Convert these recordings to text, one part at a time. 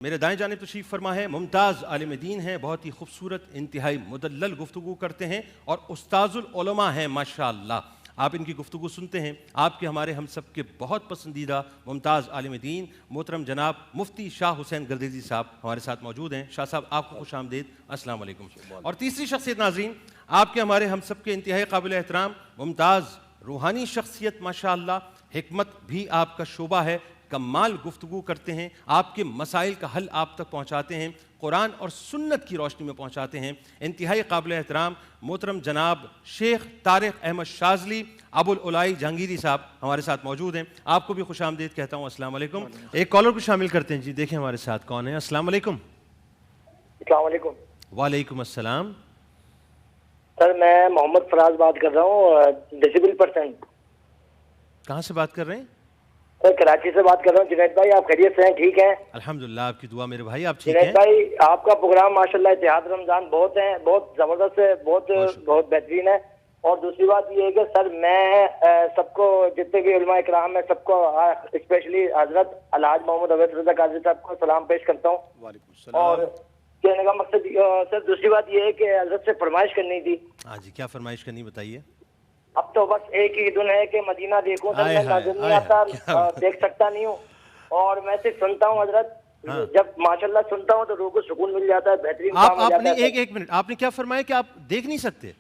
میرے دائیں جانب تشریف فرما ہے ممتاز عالم دین ہیں، بہت ہی خوبصورت، انتہائی مدلل گفتگو کرتے ہیں اور استاذ العلماء ہیں ماشاءاللہ. آپ ان کی گفتگو سنتے ہیں. آپ کے ہمارے ہم سب کے بہت پسندیدہ ممتاز عالم دین محترم جناب مفتی شاہ حسین گردیزی صاحب ہمارے ساتھ موجود ہیں. شاہ صاحب آپ کو خوش آمدید، السلام علیکم. اور تیسری شخصیت ناظرین، آپ کے ہمارے ہم سب کے انتہائی قابل احترام ممتاز روحانی شخصیت ماشاءاللہ، حکمت بھی آپ کا شعبہ ہے، کمال گفتگو کرتے ہیں، آپ کے مسائل کا حل آپ تک پہنچاتے ہیں، قرآن اور سنت کی روشنی میں پہنچاتے ہیں. انتہائی قابل احترام محترم جناب شیخ طارق احمد شاذلی ابو العلائی جہانگیری صاحب ہمارے ساتھ موجود ہیں. آپ کو بھی خوش آمدید کہتا ہوں، السلام علیکم. ایک کالر کو شامل کرتے ہیں. جی دیکھیں ہمارے ساتھ کون ہے. السلام علیکم. السلام علیکم. وعلیکم السلام. سر میں محمد فراز بات کر رہا ہوں، ڈسیبل پرسن. کہاں سے بات کر رہے ہیں؟ سر کراچی سے بات کر رہا ہوں. جنید بھائی آپ خیریت سے ہیں؟ ٹھیک ہیں الحمدللہ، آپ کی دعا میرے بھائی. آپ ٹھیک ہیں؟ جنید بھائی آپ کا پروگرام ماشاءاللہ اتحاد رمضان بہت ہے، بہت زبردست ہے، بہت بہترین ہے. اور دوسری بات یہ ہے کہ سر میں سب کو، جتنے بھی علماء اکرام ہیں سب کو، اسپیشلی حضرت الحاج محمد عویس رضا قادری صاحب کو سلام پیش کرتا ہوں. وعلیکم السلام. اور کہنے کا مقصد سر دوسری بات یہ ہے کہ حضرت سے فرمائش کرنی تھی. ہاں جی، کیا فرمائش کرنی بتائیے. اب تو بس ایک ہی دن ہے کہ مدینہ دیکھوں سر، میں نظر نہیں آتا، دیکھ سکتا نہیں ہوں، اور میں صرف سنتا ہوں حضرت. جب ماشاءاللہ سنتا ہوں تو روح کو سکون مل جاتا ہے، بہترین کام ہو جاتا ہے. ایک منٹ، آپ نے کیا فرمایا کہ آپ دیکھ نہیں سکتے؟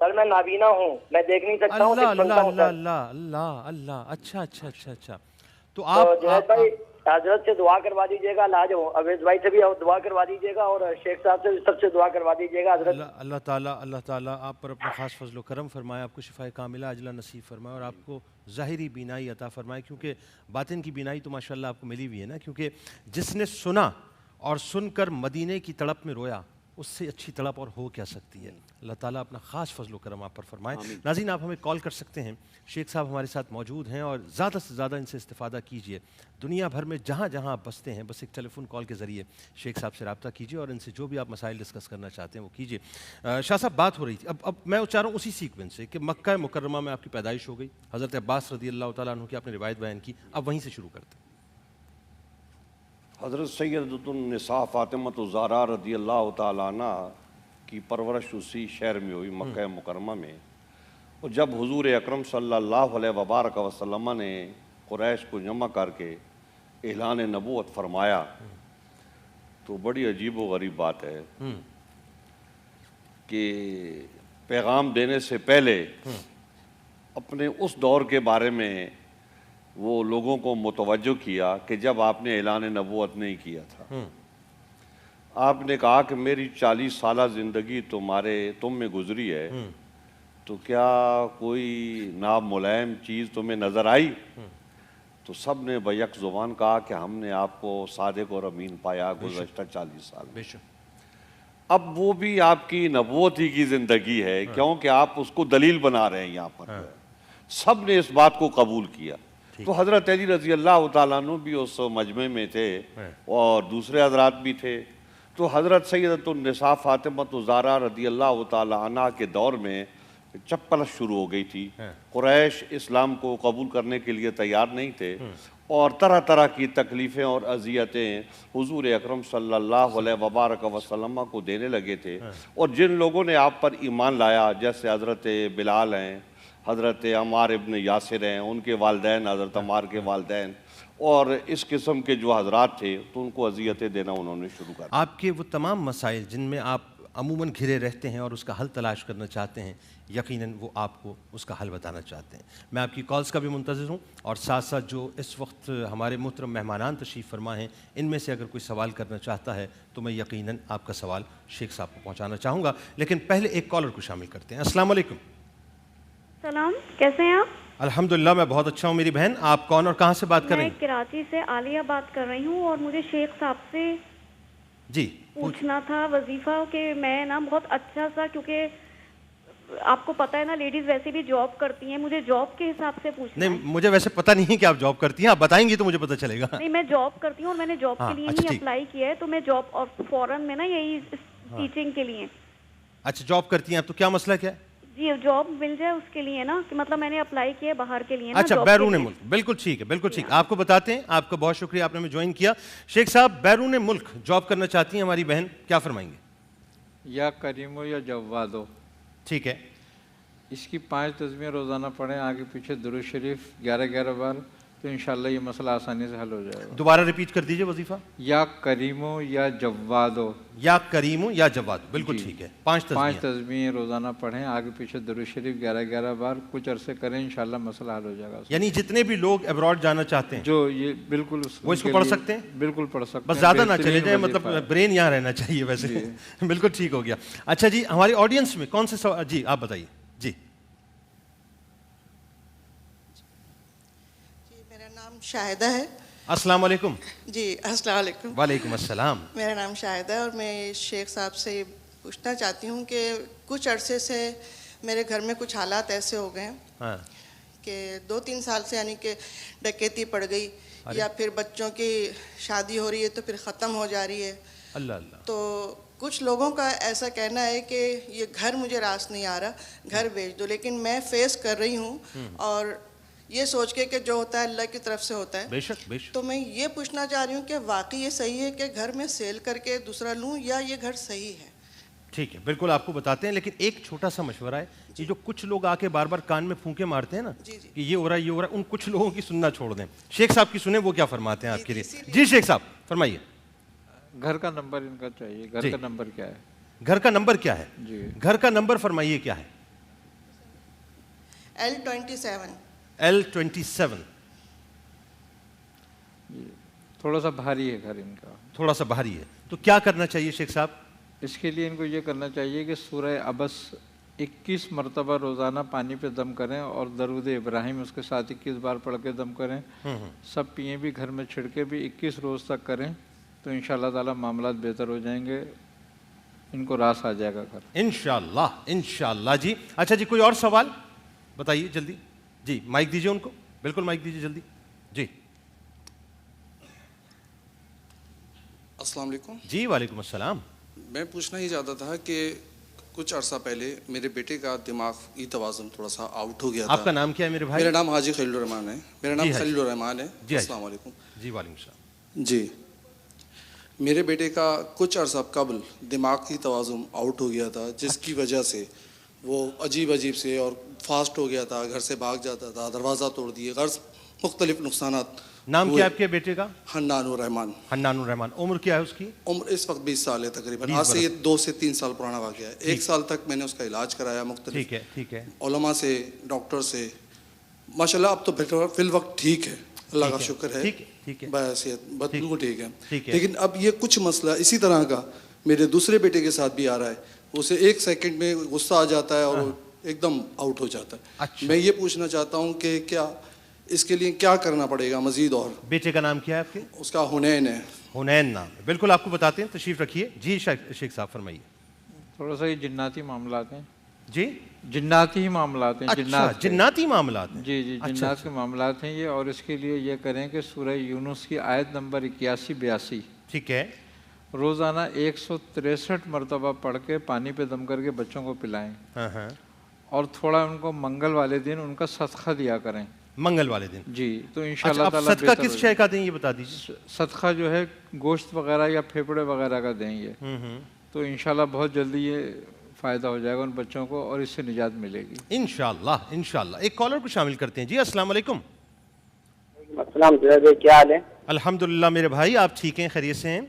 سر میں نابینا ہوں، میں دیکھ نہیں سکتا ہوں، صرف سنتا ہوں. اللہ اللہ اللہ. اچھا اچھا اچھا اچھا. تو آپ جنید بھائی حضرت سے دعا کروا دیجیے گا، الحاج عویس بھائی سے بھی دعا کروا دیجیے گا، اور شیخ صاحب سے سب سے دعا کروا دیجیے گا حضرت. اللہ تعالیٰ آپ پر اپنا خاص فضل و کرم فرمائے، آپ کو شفاء کاملہ عاجلہ نصیب فرمائے، اور آپ کو ظاہری بینائی عطا فرمائے، کیونکہ باطن کی بینائی تو ماشاءاللہ آپ کو ملی ہوئی ہے نا. کیونکہ جس نے سنا اور سن کر مدینے کی تڑپ میں رویا، اس سے اچھی تڑپ اور ہو کیا سکتی ہے. اللہ تعالیٰ اپنا خاص فضل و کرم آپ پر فرمائے. ناظرین آپ ہمیں کال کر سکتے ہیں، شیخ صاحب ہمارے ساتھ موجود ہیں، اور زیادہ سے زیادہ ان سے استفادہ کیجیے. دنیا بھر میں جہاں جہاں آپ بستے ہیں، بس ایک ٹیلی فون کال کے ذریعے شیخ صاحب سے رابطہ کیجیے، اور ان سے جو بھی آپ مسائل ڈسکس کرنا چاہتے ہیں وہ کیجیے. شاہ صاحب بات ہو رہی تھی، اب میں چاہ رہا ہوں اسی سیکوینس سے کہ مکہ مکرمہ میں آپ کی پیدائش ہو گئی، حضرت عباس رضی اللہ تعالیٰ عنہ کی آپ نے روایت بیان کی، اب وہیں سے شروع کرتے ہیں. حضرت سیدۃ النساء فاطمہ الزہرا رضی اللہ تعالیٰ عنہ کی پرورش اسی شہر میں ہوئی، مکہ مکرمہ میں. اور جب حضور اکرم صلی اللہ علیہ وبارک وسلم نے قریش کو جمع کر کے اعلان نبوت فرمایا، تو بڑی عجیب و غریب بات ہے کہ پیغام دینے سے پہلے اپنے اس دور کے بارے میں وہ لوگوں کو متوجہ کیا کہ جب آپ نے اعلان نبوت نہیں کیا تھا. آپ نے کہا کہ میری 40 سالہ زندگی تم میں گزری ہے، تو کیا کوئی ناملائم چیز تمہیں نظر آئی؟ تو سب نے بیک زبان کہا کہ ہم نے آپ کو صادق اور امین پایا گزشتہ 40 سال میں. اب وہ بھی آپ کی نبوت ہی کی زندگی ہے، کیونکہ آپ اس کو دلیل بنا رہے ہیں. یہاں پر سب نے اس بات کو قبول کیا. تو حضرت علی رضی اللہ تعالیٰ عنہ بھی اس مجمع میں تھے، اور دوسرے حضرات بھی تھے. تو حضرت سیدۃ النساء فاطمہ الزہرا رضی اللہ تعالیٰ عنہ کے دور میں چپلش شروع ہو گئی تھی. قریش اسلام کو قبول کرنے کے لیے تیار نہیں تھے، اور طرح طرح کی تکلیفیں اور اذیتیں حضور اکرم صلی اللہ علیہ وبارک وسلم کو دینے لگے تھے. اور جن لوگوں نے آپ پر ایمان لایا، جیسے حضرت بلال ہیں، حضرت عمار ابن یاسر ہیں، ان کے والدین حضرت عمار کے والدین، اور اس قسم کے جو حضرات تھے، تو ان کو اذیتیں دینا انہوں نے شروع کر دیا. آپ کے وہ تمام مسائل جن میں آپ عموماً گھرے رہتے ہیں اور اس کا حل تلاش کرنا چاہتے ہیں، یقیناً وہ آپ کو اس کا حل بتانا چاہتے ہیں. میں آپ کی کالز کا بھی منتظر ہوں، اور ساتھ ساتھ جو اس وقت ہمارے محترم مہمانان تشریف فرما ہیں، ان میں سے اگر کوئی سوال کرنا چاہتا ہے تو میں یقیناً آپ کا سوال شیخ صاحب کو پہنچانا چاہوں گا. لیکن پہلے ایک کالر کو شامل کرتے ہیں. السلام علیکم. سلام، کیسے ہیں آپ؟ الحمدللہ میں بہت اچھا ہوں. میری بہن آپ کون اور کہاں سے بات کر رہی ہیں؟ میں کراچی سے عالیہ بات کر رہی ہوں، اور مجھے شیخ صاحب سے جی پوچھنا تھا وظیفہ کہ میں نا بہت اچھا سا، کیونکہ آپ کو پتہ ہے نا لیڈیز ویسے بھی جاب کرتی ہیں، مجھے جاب کے حساب سے پوچھنا ہے. نہیں، مجھے ویسے پتہ نہیں کہ آپ جاب کرتی ہیں، آپ بتائیں گی تو مجھے پتہ چلے گا. نہیں، میں جاب کرتی ہوں، اور میں نے جاب کے لیے ہی اپلائی کیا ہے. تو میں جاب اور فوراً میں نا یہی ٹیچنگ کے لیے. اچھا جاب کرتی ہیں آپ، تو کیا مسئلہ کیا ہے؟ جی جاب مل جائے اس کے لیے نا, کہ مطلب میں نے اپلائی کیا باہر کے لیے نا. اچھا, بیرون ملک, بالکل ٹھیک ہے, بالکل ٹھیک. آپ کو بتاتے ہیں, آپ کا بہت شکریہ, آپ نے ہمیں جوائن کیا. شیخ صاحب بیرون ملک جاب کرنا چاہتی ہیں ہماری بہن, کیا فرمائیں گے؟ یا کریمو یا جوادو. ٹھیک ہے, اس کی 5 تسبیحیں روزانہ پڑھیں, آگے پیچھے درود شریف 11 بار, تو انشاءاللہ یہ مسئلہ آسانی سے حل ہو جائے گا. دوبارہ ریپیٹ کر دیجئے وظیفہ. یا کریمو یا جوادو. یا کریمو یا جواد, بالکل ٹھیک ہے. 5 تسبیحیں روزانہ پڑھیں, آگے پیچھے درود شریف 11 بار, کچھ عرصے کریں, انشاءاللہ مسئلہ حل ہو جائے گا. یعنی جتنے بھی لوگ ابراڈ جانا چاہتے ہیں جو یہ بالکل وہ اس کو پڑھ سکتے ہیں, بالکل پڑھ سکتے ہیں, بس زیادہ نہ چلے جائیں, مطلب برین یہاں رہنا چاہیے ویسے. بالکل ٹھیک ہو گیا. اچھا جی, ہماری آڈینس میں کون سے سوال, جی آپ بتائیے. جی شاہدہ ہے. السلام علیکم. جی السلام علیکم. وعلیکم السلام. میرا نام شاہدہ ہے اور میں شیخ صاحب سے یہ پوچھنا چاہتی ہوں کہ کچھ عرصے سے میرے گھر میں کچھ حالات ایسے ہو گئے ہیں کہ 2-3 سال سے یعنی کہ ڈکیتی پڑ گئی, یا پھر بچوں کی شادی ہو رہی ہے تو پھر ختم ہو جا رہی ہے. اللہ اللہ. تو کچھ لوگوں کا ایسا کہنا ہے کہ یہ گھر مجھے راس نہیں آ رہا, گھر بیچ دو, لیکن میں فیس کر رہی ہوں اور یہ سوچ کے کہ جو ہوتا ہے اللہ کی طرف سے ہوتا ہے. بے شک, بے شک. تو میں یہ پوچھنا چاہ رہی ہوں کہ واقعی یہ صحیح ہے کہ گھر میں سیل کر کے دوسرا لوں, یا یہ گھر صحیح ہے؟ ٹھیک ہے, بالکل آپ کو بتاتے ہیں, لیکن ایک چھوٹا سا مشورہ ہے, یہ جو کچھ لوگ آ کے بار بار کان میں پھونکے مارتے ہیں نا کہ یہ ہو رہا ہے, یہ ہو رہا ہے, ان کچھ لوگوں کی سننا چھوڑ دیں. شیخ صاحب کی سنیں وہ کیا فرماتے ہیں آپ کے لیے. جی شیخ صاحب فرمائیے. گھر کا نمبر ان کا چاہیے. گھر کا نمبر کیا ہے؟ گھر کا نمبر کیا ہے؟ جی گھر کا نمبر فرمائیے کیا ہے؟ L27. L27. تھوڑا سا بھاری ہے گھر ان کا, تھوڑا سا بھاری ہے, تو کیا کرنا چاہیے شیخ صاحب؟ اس کے لیے ان کو یہ کرنا چاہیے کہ سورہ عبس 21 مرتبہ روزانہ پانی پہ دم کریں, اور درود ابراہیم اس کے ساتھ 21 بار پڑھ کے دم کریں. سب پئیں بھی, گھر میں چھڑکے بھی 21 روز تک کریں, تو انشاءاللہ تعالی معاملات بہتر ہو جائیں گے, ان کو راس آ جائے گا گھر انشاءاللہ. انشاءاللہ. جی اچھا جی, کوئی اور سوال بتائیے جلدی. جی مائک دیجیے ان کو, بالکل مائک دیجیے جلدی. جی السلام علیکم. جی وعلیکم السلام. میں پوچھنا ہی چاہتا تھا کہ کچھ عرصہ پہلے میرے بیٹے کا دماغی توازن تھوڑا سا آؤٹ ہو گیا تھا. آپ کا نام کیا ہے میرے بھائی؟ میرا نام حاجی خلیل الرحمان ہے. میرا نام خلیل الرحمان ہے. السلام علیکم. جی وعلیکم السلام. جی میرے بیٹے کا کچھ عرصہ قبل دماغی توازن آؤٹ ہو گیا تھا, جس کی وجہ سے وہ عجیب سے اور فاسٹ ہو گیا تھا, گھر سے بھاگ جاتا تھا, دروازہ توڑ دیے, غرض مختلف نقصانات. نام کیا آپ کے بیٹے کا؟ حنان الرحمان. حنان الرحمان. عمر کیا ہے اس کی؟ عمر اس وقت 20 سال ہے تقریباً. آج سے یہ 2 سے 3 سال پرانا واقعہ ہے. 1 سال تک میں نے اس کا علاج کرایا مختلف علماء سے, ڈاکٹر سے. ماشاءاللہ اب تو فی الوقت ٹھیک ہے, اللہ کا شکر ہے, بحیثیت بالکل ٹھیک ہے. لیکن اب یہ کچھ مسئلہ اسی طرح کا میرے دوسرے بیٹے کے ساتھ بھی آ رہا ہے. اسے 1 سیکنڈ میں غصہ آ جاتا ہے اور ایک دم آؤٹ ہو جاتا ہے. میں یہ پوچھنا چاہتا ہوں کہ کیا اس کے لیے کیا کرنا پڑے گا مزید؟ اور بیٹے کا نام کیا ہے آپ کے؟ اس کا حنین ہے. حنین نام ہے, بالکل آپ کو بتاتے ہیں, تشریف رکھیے. جی شیخ صاحب فرمائیے. تھوڑا سا یہ جناتی معاملات ہیں. جی جناتی معاملات ہیں. جناتی معاملات ہیں. جی جنات کے معاملات ہیں یہ, اور اس کے لیے یہ کریں کہ سورہ یونس کی آیت نمبر 81-82 ٹھیک ہے, روزانہ 163 مرتبہ پڑھ کے پانی پہ دم کر کے بچوں کو پلائیں, اور تھوڑا ان کو منگل والے دن ان کا صدقہ دیا کریں. منگل والے دن؟ جی. تو انشاءاللہ تعالیٰ صدقہ کس شے کا دیں یہ بتا دیجیے. صدقہ جو ہے گوشت وغیرہ یا پھیپڑے وغیرہ کا دیں یہ, تو انشاءاللہ بہت جلدی یہ فائدہ ہو جائے گا ان بچوں کو, اور اس سے نجات ملے گی انشاءاللہ. انشاءاللہ. ایک کالر کو شامل کرتے ہیں. جی السلام علیکم. السلام علیکم. کیا حال ہے؟ الحمدللہ میرے بھائی, آپ ٹھیک ہیں, خیریت سے ہیں؟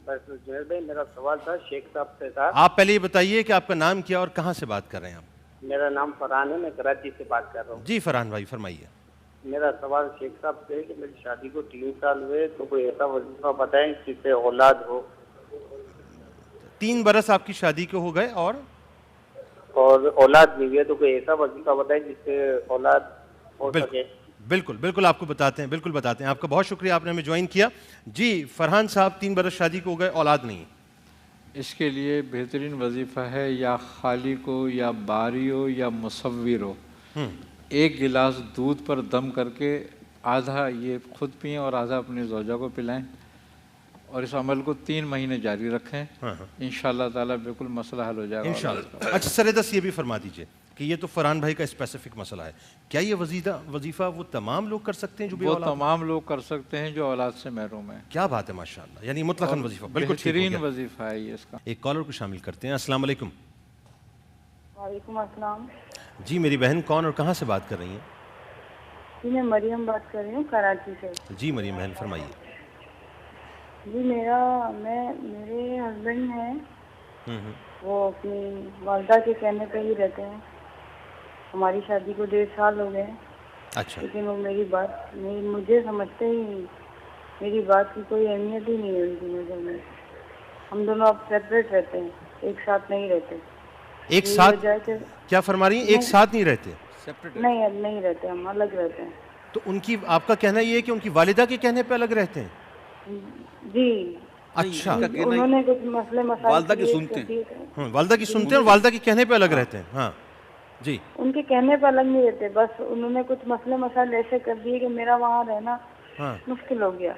بس جنید بھائی میرا سوال تھا شیخ صاحب سے تھا. آپ پہلے یہ بتائیے کہ آپ کا نام کیا اور کہاں سے بات کر رہے ہیں آپ؟ میرا نام فرحان ہے, میں کراچی سے بات کر رہا ہوں. جی فرحان بھائی فرمائیے. میرا سوال شیخ صاحب سے ہے کہ میری شادی کو 3 سال ہوئے, تو کوئی ایسا وظیفہ بتائیں جس سے اولاد ہو. 3 برس آپ کی شادی کو ہو گئے اور اولاد نہیں ہوئی, تو کوئی ایسا وظیفہ بتائیں جس سے اولاد ہو سکے. بالکل آپ کو بتاتے ہیں, بالکل بتاتے ہیں. آپ کا بہت شکریہ, آپ نے ہمیں جوائن کیا. جی فرحان صاحب 3 برس شادی کو ہو گئے, اولاد نہیں. اس کے لیے بہترین وظیفہ ہے یا خالق ہو یا باری ہو یا مصور ہو, 1 گلاس دودھ پر دم کر کے آدھا یہ خود پئیں اور آدھا اپنی زوجہ کو پلائیں, اور اس عمل کو 3 مہینے جاری رکھیں. انشاءاللہ تعالیٰ بالکل مسئلہ حل ہو جائے گا انشاءاللہ. اچھا سر دس یہ بھی فرما دیجئے کہ یہ تو فرحان بھائی کا اسپیسیفک مسئلہ ہے. کیا یہ وظیفہ وہ تمام لوگ کر سکتے ہیں جو وہ تمام لوگ کر سکتے ہیں جو اولاد سے محروم ہیں؟ کیا بات ہے ماشاءاللہ, یعنی مطلقاً وظیفہ بالکل بہترین وظیفہ ہے یہ اس کا. ایک کالر کو شامل کرتے ہیں. السلام علیکم. وعلیکم السلام. جی میری بہن کون اور کہاں سے بات کر رہی ہیں؟ جی میں مریم بات کر رہی ہوں کراچی سے. جی مریم بہن فرمائیے. جی میرے ہسبینڈ ہیں, وہ اپنی والدہ کے کہنے پہ ہی رہتے ہیں. ہماری شادی کو 1.5 سال ہو گئے ہیں. اچھا. لیکن وہ مجھے سمجھتے ہی نہیں, میری بات کی کوئی اہمیت ہی نہیں ہے ان کی نظر میں. ہم دونوں اب سیپریٹ رہتے ہیں, ایک ساتھ نہیں رہتے. ایک ساتھ کیا فرما رہی ہیں؟ ایک ساتھ نہیں رہتے؟ نہیں اب نہیں رہتے, ہم الگ رہتے ہیں. تو ان کی, آپ کا کہنا یہ ہے کہ ان کی والدہ کے کہنے پہ الگ رہتے ہیں؟ جی. اچھا. انہوں نے کچھ مسئلے مسائل والدہ کی سنتے ہیں, والدہ کی سنتے ہیں اور والدہ کے کہنے پہ الگ رہتے ہیں. ہاں جی. ان کے کہنے پہ الگ نہیں رہتے, بس انہوں نے کچھ مسئلے مسائل ایسے کر دیے کہ میرا وہاں رہنا مشکل ہو گیا,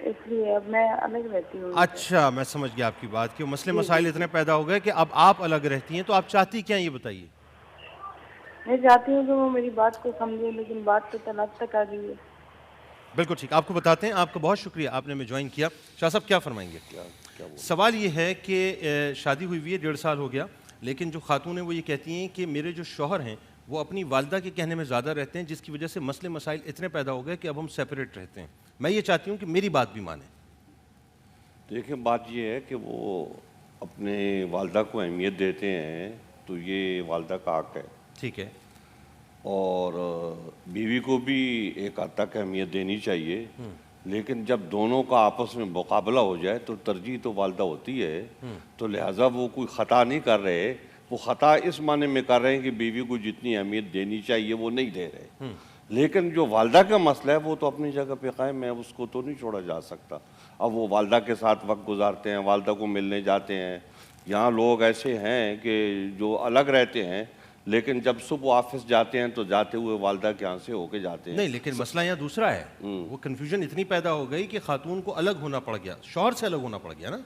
اس لیے اب میں الگ رہتی ہوں. اچھا میں سمجھ گیا آپ کی بات, کہ مسئلے مسائل اتنے پیدا ہو گئے کہ اب آپ الگ رہتی ہیں. تو آپ چاہتی کیا ہیں یہ بتائیے؟ میں چاہتی ہوں کہ وہ میری بات کو سمجھے, لیکن بات تو طلاق تک آ گئی ہے. بالکل ٹھیک, آپ کو بتاتے ہیں. آپ کا بہت شکریہ, آپ نے ہمیں جوائن کیا. شاہ صاحب کیا فرمائیں گے؟ سوال یہ ہے کہ شادی ہوئی ہے 1.5 سال ہو گیا, لیکن جو خاتون ہیں وہ یہ کہتی ہیں کہ میرے جو شوہر ہیں وہ اپنی والدہ کے کہنے میں زیادہ رہتے ہیں, جس کی وجہ سے مسئلے مسائل اتنے پیدا ہو گئے کہ اب ہم سیپریٹ رہتے ہیں. میں یہ چاہتی ہوں کہ میری بات بھی مانیں. دیکھیں بات یہ ہے کہ وہ اپنے والدہ کو اہمیت دیتے ہیں تو یہ والدہ کا حق ہے. ٹھیک ہے. اور بیوی کو بھی ایک حد تک اہمیت دینی چاہیے, لیکن جب دونوں کا آپس میں مقابلہ ہو جائے تو ترجیح تو والدہ ہوتی ہے. تو لہٰذا وہ کوئی خطا نہیں کر رہے, وہ خطا اس معنی میں کر رہے ہیں کہ بیوی کو جتنی اہمیت دینی چاہیے وہ نہیں دے رہے. لیکن جو والدہ کا مسئلہ ہے وہ تو اپنی جگہ پہ قائم ہے, اس کو تو نہیں چھوڑا جا سکتا. اب وہ والدہ کے ساتھ وقت گزارتے ہیں, والدہ کو ملنے جاتے ہیں. یہاں لوگ ایسے ہیں کہ جو الگ رہتے ہیں لیکن جب صبح آفس جاتے ہیں تو جاتے ہوئے والدہ کے یہاں سے ہو کے جاتے ہیں. نہیں, لیکن مسئلہ یہاں دوسرا ہے. وہ کنفیوژن اتنی پیدا ہو گئی کہ خاتون کو الگ ہونا پڑ گیا, شوہر سے الگ ہونا پڑ گیا نا.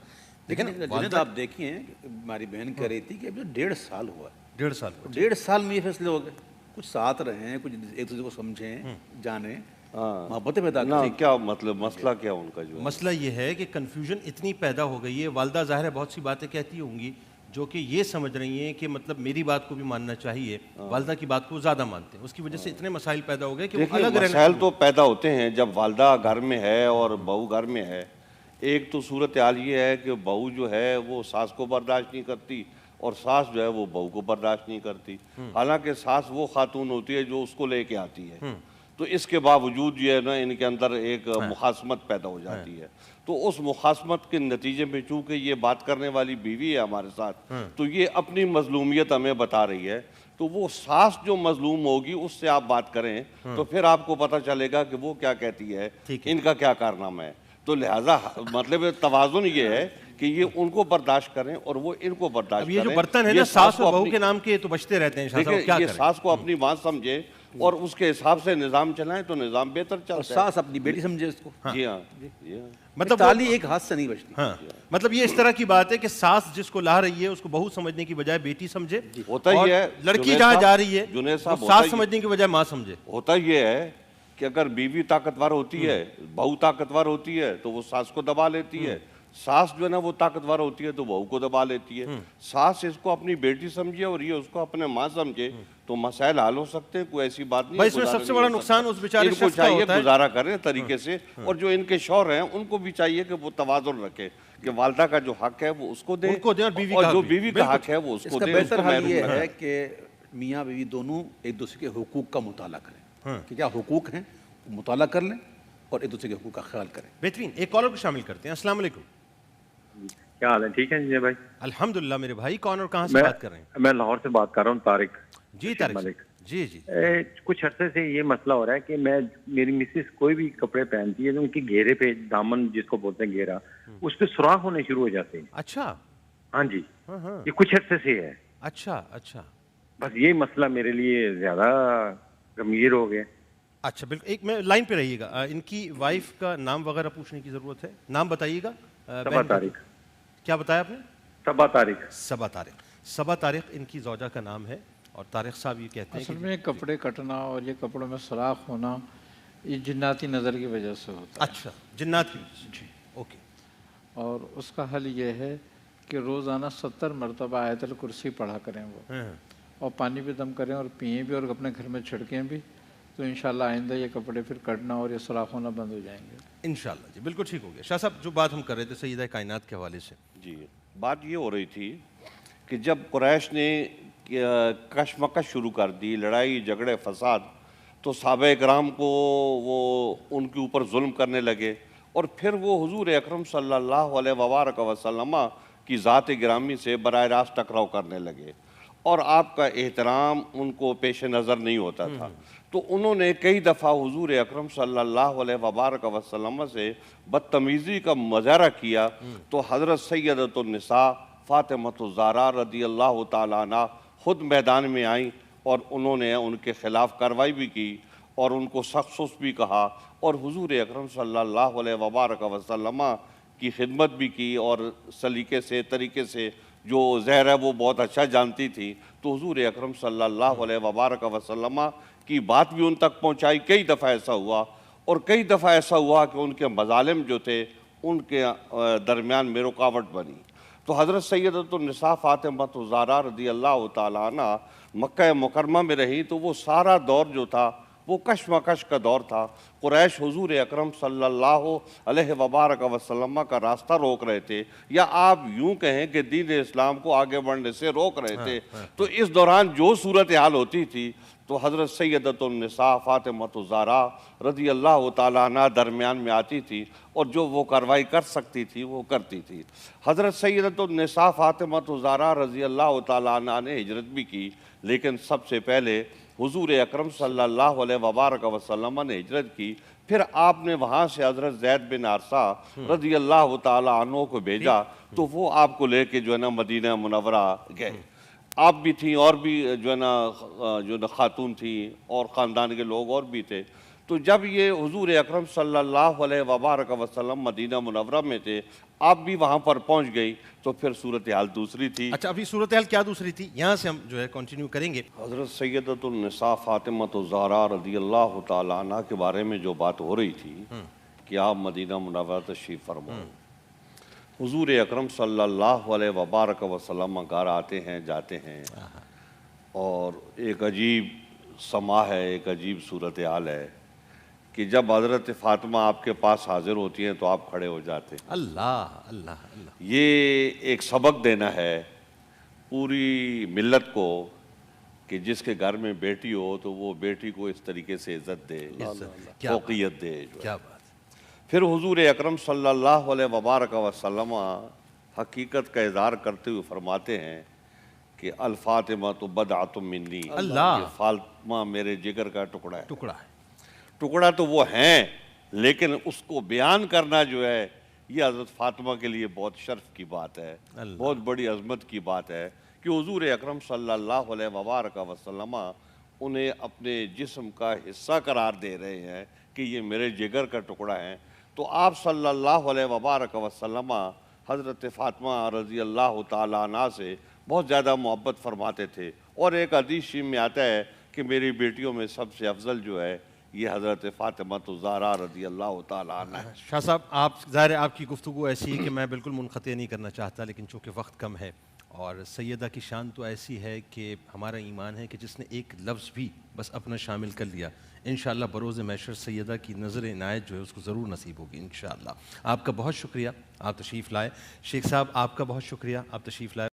لیکن آپ دیکھیے ہماری بہن کہہ رہی تھی کہ اب جو 1.5 سال ہوا ہے, 1.5 سال میں یہ فیصلے ہو گئے, کچھ ساتھ رہیں, کچھ ایک دوسرے کو سمجھیں, جانیں, محبتیں پیدا کریں. کیا مطلب مسئلہ کیا ان کا؟ جو مسئلہ یہ ہے کہ کنفیوژن اتنی پیدا ہو گئی ہے. والدہ ظاہر ہے بہت سی باتیں کہتی ہوں گی جو کہ یہ سمجھ رہی ہیں کہ مطلب میری بات کو بھی ماننا چاہیے, والدہ کی بات کو زیادہ مانتے ہیں. اس کی وجہ سے اتنے مسائل پیدا ہو گئے کہ وہ الگ مسائل تو پیدا ہوتے ہیں جب والدہ گھر میں ہے اور بہو گھر میں ہے. ایک تو صورتحال یہ ہے کہ بہو جو ہے وہ ساس کو برداشت نہیں کرتی اور ساس جو ہے وہ بہو کو برداشت نہیں کرتی. حالانکہ ساس وہ خاتون ہوتی ہے جو اس کو لے کے آتی ہے, تو اس کے باوجود جو ہے نا ان کے اندر ایک مخاصمت پیدا ہو جاتی ہے. تو اس مخاصمت کے نتیجے میں چونکہ یہ بات کرنے والی بیوی ہے ہمارے ساتھ, تو یہ اپنی مظلومیت ہمیں بتا رہی ہے. تو وہ ساس جو مظلوم ہوگی اس سے آپ بات کریں تو پھر آپ کو پتہ چلے گا کہ وہ کیا کہتی ہے, ان کا کیا کارنامہ ہے. تو لہٰذا مطلب توازن یہ ہے کہ یہ ان کو برداشت کریں اور وہ ان کو برداشت کریں. یہ جو برتن ہے نا ساس و بہو کے نام کے تو بچتے رہتے ہیں. دیکھیں یہ ساس کو اپنی بات سمجھے اور اس کے حساب سے نظام چلائیں تو نظام بہتر چلتا ہے. ساس اپنی بیٹی سمجھے اس کو. جی ہاں, مطلب تالی ایک ہاتھ سے نہیں بچتی. ہاں مطلب یہ اس طرح کی بات ہے کہ ساس جس کو لا رہی ہے اس کو بہو سمجھنے کی بجائے بیٹی سمجھے, ہوتا ہی ہے لڑکی جہاں جا رہی ہے ساس سمجھنے کی بجائے ماں سمجھے. ہوتا یہ ہے کہ اگر بیوی طاقتور ہوتی ہے, بہو طاقتور ہوتی ہے تو وہ ساس کو دبا لیتی ہے. ساس جو ہے نا وہ طاقتور ہوتی ہے تو بہو کو دبا لیتی ہے. ساس اس کو اپنی بیٹی سمجھے اور یہ اس کو اپنے ماں سمجھے تو مسائل حل ہو سکتے ہیں. کوئی ایسی بات نہیں. اس میں سب سے بڑا نقصان اس بیچارے ان کو چاہیے گزارا کریں طریقے سے, اور جو ان کے شوہر ہیں ان کو بھی چاہیے کہ وہ توازن رکھے کہ والدہ کا جو حق ہے وہ اس کو دیں اور جو بیوی کا حق ہے وہ اس کو دیں. بہتر حل یہ ہے کہ میاں بیوی دونوں ایک دوسرے کے حقوق کا مطالعہ کریں کہ کیا حقوق ہیں, مطالعہ کر لیں اور ایک دوسرے کے حقوق کا خیال کریں. بہترین. ایک کالر کو شامل کرتے ہیں. السلام علیکم. کیا حال ہے؟ ٹھیک ہے جی بھائی. الحمدللہ. میرے بھائی کون اور کہاں سے بات کر رہے ہیں؟ میں لاہور سے بات کر رہا ہوں, طارق. جی طارق ملک. جی جی. کچھ عرصے سے یہ مسئلہ ہو رہا ہے کہ میری مسز کوئی بھی کپڑے پہنتی ہے تو ان کی گھیرے پہ, دامن جس کو بولتے ہیں گھیرا, اس پہ سوراخ ہونے شروع ہو جاتے ہیں. اچھا. ہاں جی, یہ کچھ عرصے سے ہے. اچھا اچھا. بس یہ مسئلہ میرے لیے زیادہ گمبھیر ہو گیا. اچھا بالکل. ایک میں لائن پہ رہیے گا. ان کی وائف کا نام وغیرہ پوچھنے کی ضرورت ہے. نام بتائیے گا. صبا طارق. کیا بتایا آپ نے؟ صبا طارق. صبا طارق. صبا طارق ان کی زوجہ کا نام ہے. اور طارق صاحب یہ کہتے ہیں اصل میں کپڑے کٹنا اور یہ کپڑوں میں سوراخ ہونا یہ جناتی نظر کی وجہ سے ہوتا ہے. اچھا جنات کی وجہ سے. جی اوکے. اور اس کا حل یہ ہے کہ روزانہ 70 مرتبہ آیت الکرسی پڑھا کریں وہ، اور پانی بھی دم کریں اور پئیں بھی اور اپنے گھر میں چھڑکیں بھی، تو انشاءاللہ آئندہ یہ کپڑے پھر کٹنا اور یہ سوراخ ہونا بند ہو جائیں گے انشاءاللہ. جی بالکل ٹھیک ہو گیا. شاہ صاحب جو بات ہم کر رہے تھے سیدہ کائنات کے حوالے سے. جی بات یہ ہو رہی تھی کہ جب قریش نے کشمکش شروع کر دی، لڑائی جھگڑے فساد، تو صحابہ اکرام کو وہ ان کے اوپر ظلم کرنے لگے، اور پھر وہ حضور اکرم صلی اللہ علیہ وبارک وسلم کی ذات گرامی سے براہ راست ٹکراؤ کرنے لگے، اور آپ کا احترام ان کو پیش نظر نہیں ہوتا تھا. تو انہوں نے کئی دفعہ حضور اکرم صلی اللہ علیہ وبارک وسلم سے بدتمیزی کا مظاہرہ کیا. تو حضرت سیدۃ النساء فاطمۃ الزہرا رضی اللہ تعالیٰ عنہ خود میدان میں آئیں، اور انہوں نے ان کے خلاف کارروائی بھی کی اور ان کو سخت سست بھی کہا، اور حضور اکرم صلی اللہ علیہ وبارک وسلم کی خدمت بھی کی، اور سلیقے سے طریقے سے جو ظاہر ہے وہ بہت اچھا جانتی تھی. تو حضور اکرم صلی اللہ علیہ وبارک وسلم کی بات بھی ان تک پہنچائی. کئی دفعہ ایسا ہوا، اور کئی دفعہ ایسا ہوا کہ ان کے مظالم جو تھے ان کے درمیان میں رکاوٹ بنی. تو حضرت سیدۃ النساء فاطمۃ الزہرا رضی اللہ تعالیٰ عنہ مکہ مکرمہ میں رہی، تو وہ سارا دور جو تھا وہ کشمکش کا دور تھا. قریش حضور اکرم صلی اللہ علیہ وبارک وسلم کا راستہ روک رہے تھے، یا آپ یوں کہیں کہ دین اسلام کو آگے بڑھنے سے روک رہے تھے. تو اس دوران جو صورتحال ہوتی تھی تو حضرت سیدۃ النساء فاطمۃ الزہرا رضی اللہ تعالیٰ عنہ درمیان میں آتی تھی، اور جو وہ کارروائی کر سکتی تھی وہ کرتی تھی. حضرت سیدۃ النساء فاطمۃ الزہرا رضی اللہ تعالیٰ عنہ نے ہجرت بھی کی، لیکن سب سے پہلے حضور اکرم صلی اللہ علیہ وبارک وسلم نے ہجرت کی. پھر آپ نے وہاں سے حضرت زید بن حارثہ رضی اللہ تعالیٰ عنہ کو بھیجا، تو وہ آپ کو لے کے جو ہے نا مدینہ منورہ گئے. آپ بھی تھیں، اور بھی جو ہے نا خاتون تھیں، اور خاندان کے لوگ اور بھی تھے. تو جب یہ حضور اکرم صلی اللہ علیہ وبارک وسلم مدینہ منورہ میں تھے، آپ بھی وہاں پر پہنچ گئی، تو پھر صورتحال دوسری تھی. اچھا ابھی صورتحال کیا دوسری تھی؟ یہاں سے ہم جو ہے کنٹینیو کریں گے. حضرت سیدۃ النساء فاطمۃ الزہرا رضی اللہ تعالیٰ عنہ کے بارے میں جو بات ہو رہی تھی کہ آپ مدینہ منورہ تشریف فرما. حضور اکرم صلی اللہ علیہ وبارک وسلم گھر آتے ہیں جاتے ہیں، اور ایک عجیب سما ہے، ایک عجیب صورتحال ہے کہ جب حضرت فاطمہ آپ کے پاس حاضر ہوتی ہیں تو آپ کھڑے ہو جاتے ہیں. اللہ اللہ اللہ. یہ ایک سبق دینا ہے پوری ملت کو کہ جس کے گھر میں بیٹی ہو تو وہ بیٹی کو اس طریقے سے عزت دے، فوقیت دے. کیا بات. پھر حضور اکرم صلی اللہ علیہ وبارک وسلم حقیقت کا اظہار کرتے ہوئے فرماتے ہیں کہ الفاطمہ تو بدعۃ منی، اللہ، فاطمہ میرے جگر کا ٹکڑا ہے. ٹکڑا تو وہ ہیں، لیکن اس کو بیان کرنا جو ہے یہ حضرت فاطمہ کے لیے بہت شرف کی بات ہے، بہت بڑی عظمت کی بات ہے کہ حضور اکرم صلی اللہ علیہ وبارک وسلم انہیں اپنے جسم کا حصہ قرار دے رہے ہیں کہ یہ میرے جگر کا ٹکڑا ہے. تو آپ صلی اللہ علیہ وبارک وسلم حضرت فاطمہ رضی اللہ تعالیٰ عنہ سے بہت زیادہ محبت فرماتے تھے. اور ایک حدیث شریف میں آتا ہے کہ میری بیٹیوں میں سب سے افضل جو ہے یہ حضرت فاطمۃ الزہرا رضی اللہ تعالیٰ عنہ ہے. شاہ صاحب آپ ظاہر آپ کی گفتگو ایسی ہے کہ میں بالکل منقطع نہیں کرنا چاہتا، لیکن چونکہ وقت کم ہے، اور سیدہ کی شان تو ایسی ہے کہ ہمارا ایمان ہے کہ جس نے ایک لفظ بھی بس اپنا شامل کر لیا انشاءاللہ بروز محشر سیدہ کی نظر عنایت جو ہے اس کو ضرور نصیب ہوگی انشاءاللہ. آپ کا بہت شکریہ، آپ تشریف لائے. شیخ صاحب آپ کا بہت شکریہ، آپ تشریف لائے.